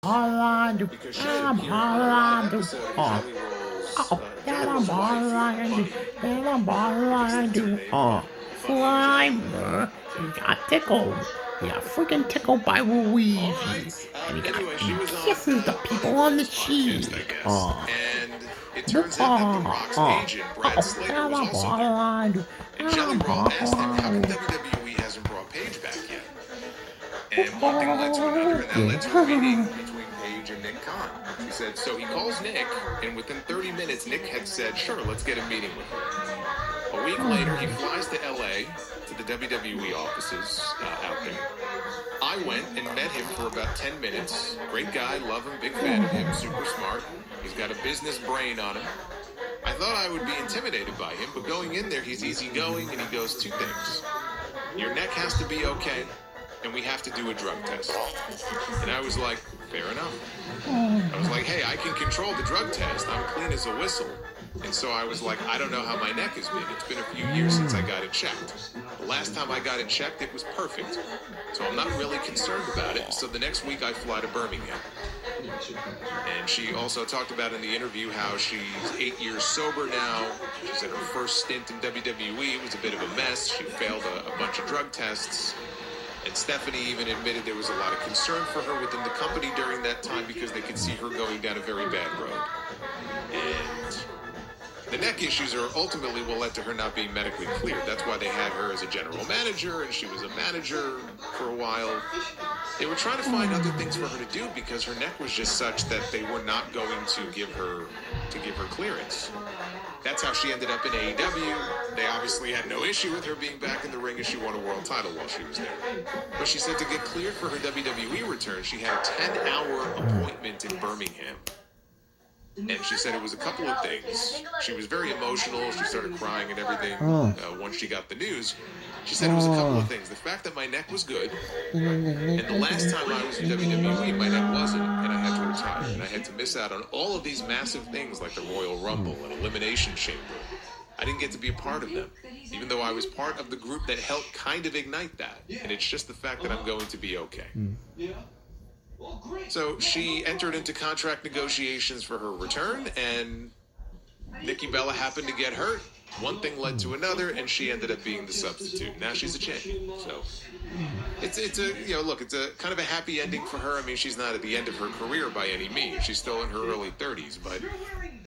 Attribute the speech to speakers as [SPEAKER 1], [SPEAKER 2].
[SPEAKER 1] Orlando,
[SPEAKER 2] because she had
[SPEAKER 1] I'm
[SPEAKER 2] appeared on a live
[SPEAKER 1] Orlando.
[SPEAKER 2] episode of
[SPEAKER 1] Oh,
[SPEAKER 2] Jelly Roll's,
[SPEAKER 1] oh, that
[SPEAKER 2] Jelly
[SPEAKER 1] I'm
[SPEAKER 2] Roll's wife,
[SPEAKER 1] Orlando,
[SPEAKER 2] Bonnie.
[SPEAKER 1] that I'm
[SPEAKER 2] I guess that's her
[SPEAKER 1] Orlando.
[SPEAKER 2] name,
[SPEAKER 1] Oh,
[SPEAKER 2] Bonnie and Jelly.
[SPEAKER 1] Slimer, he got tickled. He got freaking tickled by
[SPEAKER 2] All
[SPEAKER 1] Luigi.
[SPEAKER 2] right.
[SPEAKER 1] And
[SPEAKER 2] Anyway, she
[SPEAKER 1] he
[SPEAKER 2] was on
[SPEAKER 1] kisses the
[SPEAKER 2] Bonnie
[SPEAKER 1] people on the
[SPEAKER 2] Roll's podcast, I
[SPEAKER 1] cheek.
[SPEAKER 2] guess,
[SPEAKER 1] Oh,
[SPEAKER 2] and it turns out that The
[SPEAKER 1] oh,
[SPEAKER 2] Rock's
[SPEAKER 1] oh,
[SPEAKER 2] agent, Brad
[SPEAKER 1] oh,
[SPEAKER 2] Slater,
[SPEAKER 1] that
[SPEAKER 2] was
[SPEAKER 1] I'm
[SPEAKER 2] also there.
[SPEAKER 1] Orlando,
[SPEAKER 2] And
[SPEAKER 1] that
[SPEAKER 2] Jelly
[SPEAKER 1] I'm
[SPEAKER 2] Roll asked him, how come
[SPEAKER 1] Orlando.
[SPEAKER 2] WWE hasn't brought Paige back yet? And one thing led to another,
[SPEAKER 1] Oh,
[SPEAKER 2] and that led to a meeting
[SPEAKER 1] yeah.
[SPEAKER 2] between Paige and Nick Khan. She said, so he calls Nick, and within 30 minutes, Nick had said, sure, let's get a meeting with him. A week later, he flies to LA, to the WWE offices out there. I went and met him for about 10 minutes. Great guy, love him, big fan of him, super smart. He's got a business brain on him. I thought I would be intimidated by him, but going in there, he's easygoing, and he goes, two things. Your neck has to be okay, and we have to do a drug test. And I was like, fair enough. I was like, hey, I can control the drug test. I'm clean as a whistle. And so I was like, I don't know how my neck has been. It's been a few years since I got it checked. The last time I got it checked, it was perfect. So I'm not really concerned about it. So the next week I fly to Birmingham. And she also talked about in the interview how she's 8 years sober now. She's at her first stint in WWE. It was a bit of a mess. She failed a bunch of drug tests. And Stephanie even admitted there was a lot of concern for her within the company during that time because they could see her going down a very bad road. And the neck issues are ultimately what led to her not being medically cleared. That's why they had her as a general manager, and she was a manager for a while. They were trying to find other things for her to do because her neck was just such that they were not going to give her clearance. That's how she ended up in AEW. They obviously had no issue with her being back in the ring, and she won a world title while she was there. But she said to get cleared for her WWE return, she had a 10-hour appointment in Birmingham. And she said it was a couple of things. She was very emotional. She started crying and everything once she got the news. She said it was a couple of things. The fact that my neck was good, and the last time I was in WWE, my neck wasn't, and I had to retire. And I had to miss out on all of these massive things like the Royal Rumble and Elimination Chamber. I didn't get to be a part of them, even though I was part of the group that helped kind of ignite that. And it's just the fact that I'm going to be okay. So she entered into contract negotiations for her return, and Nikki Bella happened to get hurt. One thing led to another, and she ended up being the substitute. Now she's a champion. So it's a look, it's a kind of a happy ending for her. I mean, she's not at the end of her career by any means. She's still in her early 30s, but